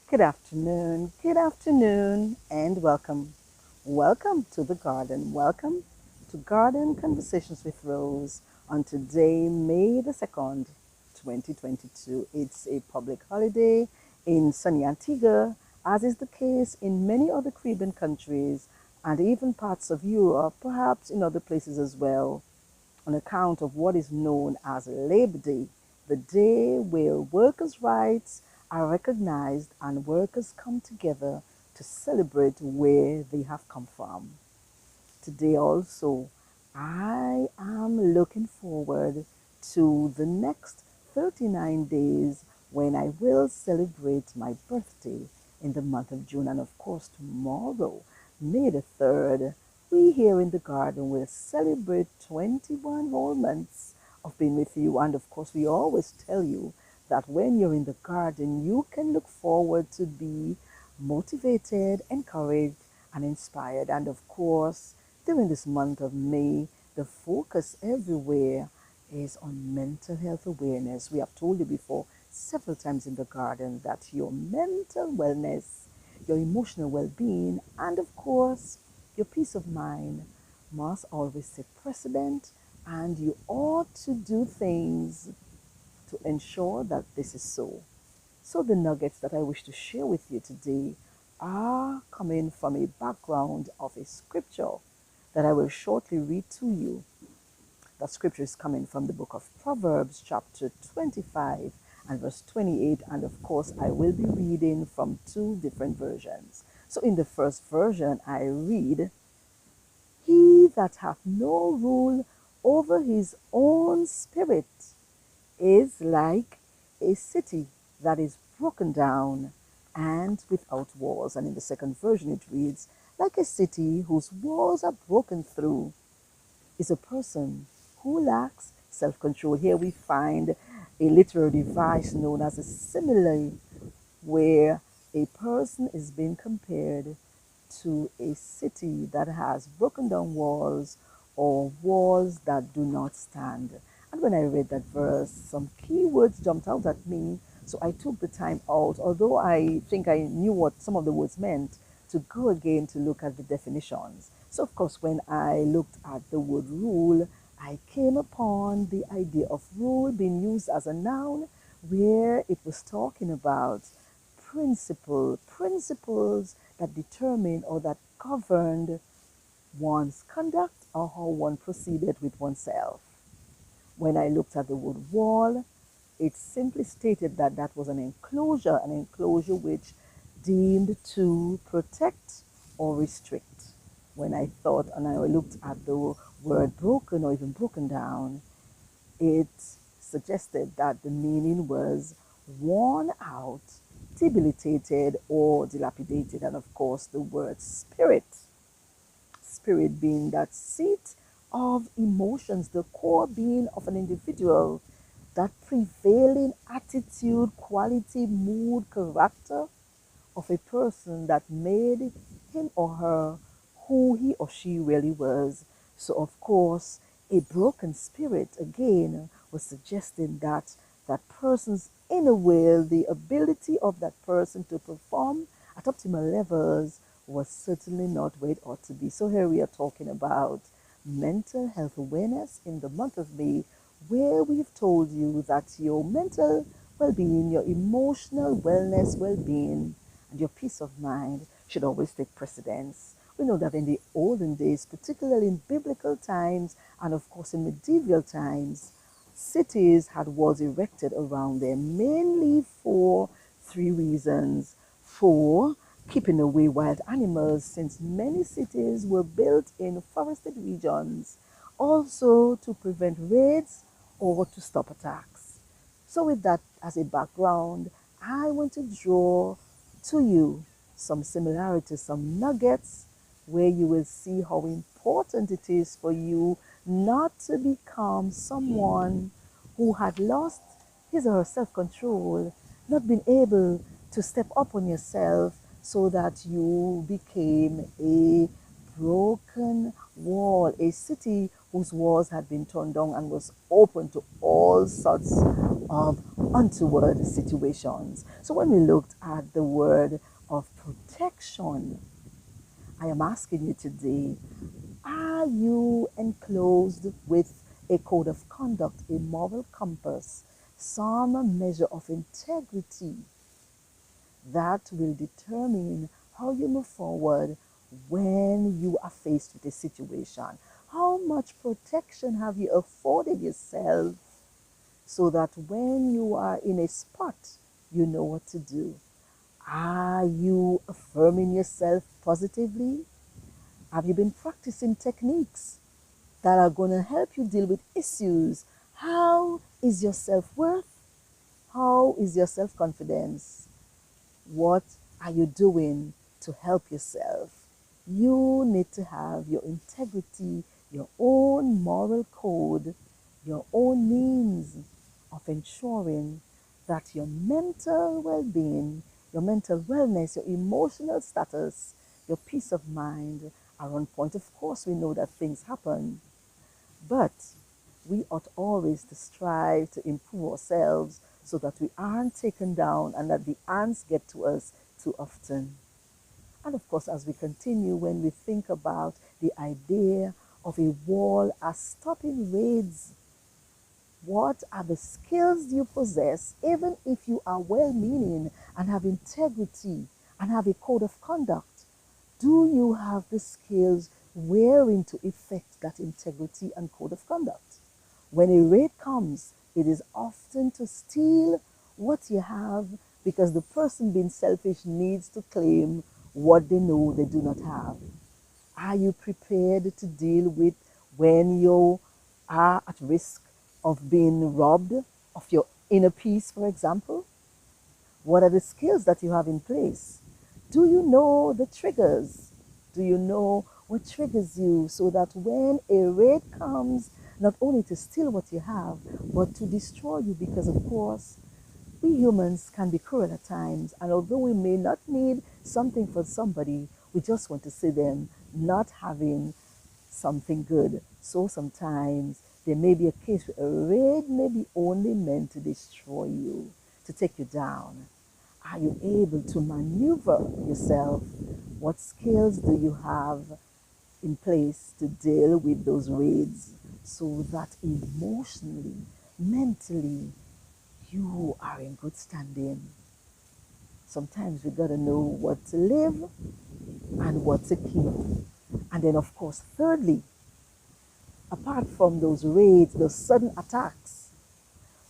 Good afternoon, and welcome. Welcome to the garden. Welcome to Garden Conversations with Rose on today, May the 2nd, 2022. It's a public holiday in sunny Antigua, as is the case in many other Caribbean countries and even parts of Europe, perhaps in other places as well, on account of what is known as Labor Day, the day where workers' rights are recognized and workers come together to celebrate where they have come from. Today, also, I am looking forward to the next 39 days when I will celebrate my birthday in the month of June. And of course, tomorrow, May the 3rd, we here in the garden will celebrate 21 whole months of being with you. And of course, we always tell you that when you're in the garden, you can look forward to be motivated, encouraged, and inspired. And of course, during this month of May, the focus everywhere is on mental health awareness. We have told you before several times in the garden that your mental wellness, your emotional well being, and of course, your peace of mind must always take precedent, and you ought to do things to ensure that this is so. So, the nuggets that I wish to share with you today are coming from a background of a scripture that I will shortly read to you. That scripture is coming from the book of Proverbs, chapter 25 and verse 28. And of course, I will be reading from two different versions. So, in the first version, I read, "He that hath no rule over his own spirit is like a city that is broken down and without walls." And in the second version, it reads, "Like a city whose walls are broken through is a person who lacks self control." Here we find a literary device known as a simile, where a person is being compared to a city that has broken down walls or walls that do not stand. And when I read that verse, some key words jumped out at me. So I took the time out, although I think I knew what some of the words meant, to go again to look at the definitions. So, of course, when I looked at the word rule, I came upon the idea of rule being used as a noun where it was talking about principles that determine or that governed one's conduct or how one proceeded with oneself. When I looked at the word wall, it simply stated that that was an enclosure which deemed to protect or restrict. When I thought and I looked at the word broken or even broken down, it suggested that the meaning was worn out, debilitated, or dilapidated. And of course, the word spirit being that seat of emotions, the core being of an individual, that prevailing attitude, quality, mood, character of a person that made him or her who he or she really was. So, of course, a broken spirit again was suggesting that that person's inner will, the ability of that person to perform at optimal levels, was certainly not where it ought to be. So, here we are talking about mental health awareness in the month of May, where we've told you that your mental well being, your emotional wellness, well being, and your peace of mind should always take precedence. We know that in the olden days, particularly in biblical times and of course in medieval times, cities had walls erected around them mainly for three reasons. For keeping away wild animals, since many cities were built in forested regions, also to prevent raids or to stop attacks. So, with that as a background, I want to draw to you some similarities, some nuggets where you will see how important it is for you not to become someone who had lost his or her self control, not been able to step up on yourself so that you became a broken wall, a city whose walls had been torn down and was open to all sorts of untoward situations. So when we looked at the word of protection, I am asking you today, are you enclosed with a code of conduct, a moral compass, some measure of integrity that will determine how you move forward when you are faced with a situation? How much protection have you afforded yourself so that when you are in a spot, you know what to do? Are you affirming yourself positively? Have you been practicing techniques that are going to help you deal with issues? How is your self-worth? How is your self-confidence? What are you doing to help yourself? You need to have your integrity, your own moral code, your own means of ensuring that your mental well-being, your mental wellness, your emotional status, your peace of mind are on point. Of course, we know that things happen, but we ought always to strive to improve ourselves so that we aren't taken down and that the ants get to us too often. And of course, as we continue, when we think about the idea of a wall as stopping raids, what are the skills you possess, even if you are well-meaning and have integrity and have a code of conduct? Do you have the skills wherein to effect that integrity and code of conduct? When a raid comes, it is often to steal what you have because the person being selfish needs to claim what they know they do not have. Are you prepared to deal with when you are at risk of being robbed of your inner peace, for example? What are the skills that you have in place? Do you know the triggers? Do you know what triggers you so that when a raid comes, not only to steal what you have, but to destroy you? Because, of course, we humans can be cruel at times, and although we may not need something for somebody, we just want to see them not having something good. So sometimes there may be a case where a raid may be only meant to destroy you, to take you down. Are you able to maneuver yourself? What skills do you have in place to deal with those raids so that emotionally, mentally, you are in good standing? Sometimes we got to know what to live and what to keep. And then, of course, thirdly, apart from those raids, those sudden attacks,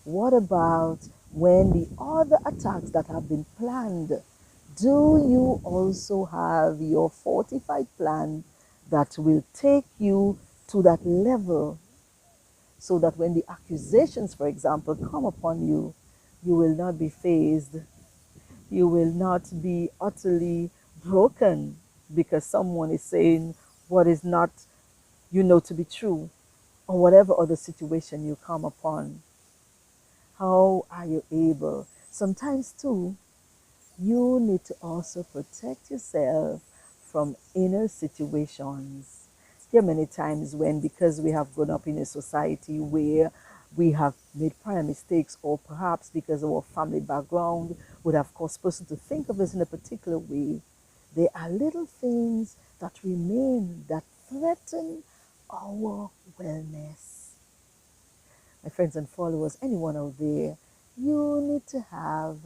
what about when the other attacks that have been planned? Do you also have your fortified plan that will take you to that level so that when the accusations, for example, come upon you, you will not be fazed? You will not be utterly broken because someone is saying what is not, to be true, or whatever other situation you come upon. How are you able? Sometimes, too, you need to also protect yourself from inner situations. There are many times when, because we have grown up in a society where we have made prior mistakes, or perhaps because our family background would have caused person to think of us in a particular way, there are little things that remain that threaten our wellness. My friends and followers, anyone out there, you need to have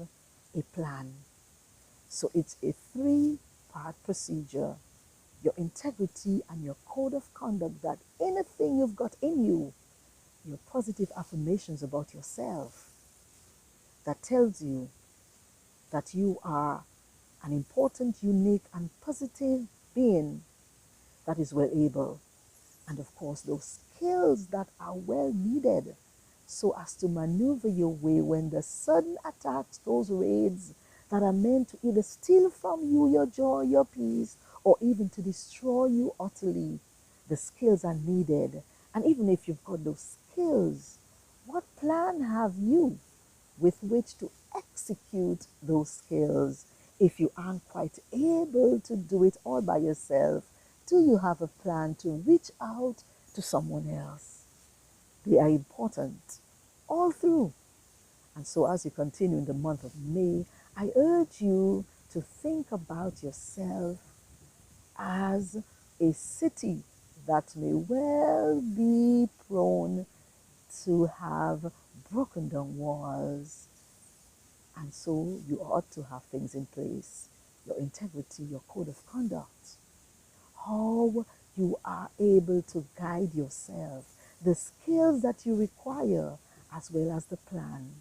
a plan. So it's a three-part procedure. Your integrity and your code of conduct, that anything you've got in you, your positive affirmations about yourself, that tells you that you are an important, unique, and positive being that is well able. And of course, those skills that are well needed so as to maneuver your way when the sudden attacks, those raids that are meant to either steal from you your joy, your peace, or even to destroy you utterly. The skills are needed. And even if you've got those skills, what plan have you with which to execute those skills? If you aren't quite able to do it all by yourself, do you have a plan to reach out to someone else? They are important all through. And so, as you continue in the month of May, I urge you to think about yourself as a city that may well be prone to have broken down walls. And so, you ought to have things in place, your integrity, your code of conduct, how you are able to guide yourself, the skills that you require, as well as the plan,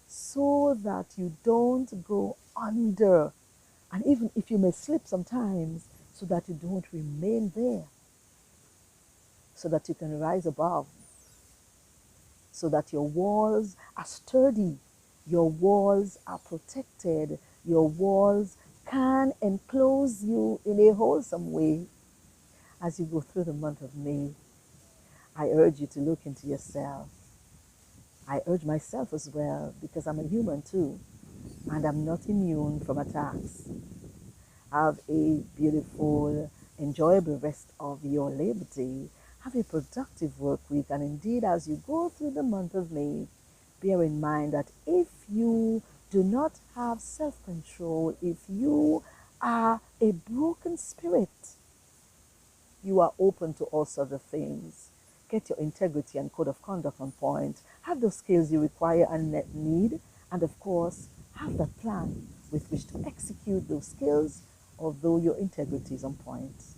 so that you don't go under. And even if you may slip sometimes, so that you don't remain there, so that you can rise above, so that your walls are sturdy, your walls are protected, your walls can enclose you in a wholesome way as you go through the month of May. I urge you to look into yourself. I urge myself as well, because I'm a human too, and I'm not immune from attacks. Have a beautiful, enjoyable rest of your Labor Day. Have a productive work week, and indeed, as you go through the month of May, bear in mind that if you do not have self-control, if you are a broken spirit, you are open to all sorts of things. Get your integrity and code of conduct on point. Have those skills you require and need. And of course, have that plan with which to execute those skills, although your integrity is on point.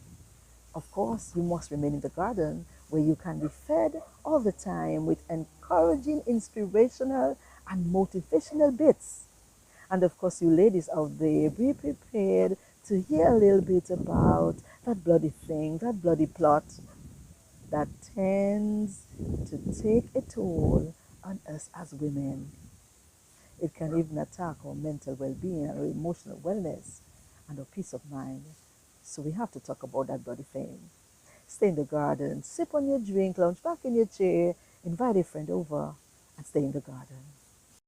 Of course, you must remain in the garden where you can be fed all the time with encouraging, inspirational, and motivational bits. And of course, you ladies out there, be prepared to hear a little bit about that bloody thing, that bloody plot that tends to take a toll on us as women. It can even attack our mental well-being and our emotional wellness and our peace of mind. So we have to talk about that bloody thing. Stay in the garden, sip on your drink, lounge back in your chair, invite a friend over, and stay in the garden.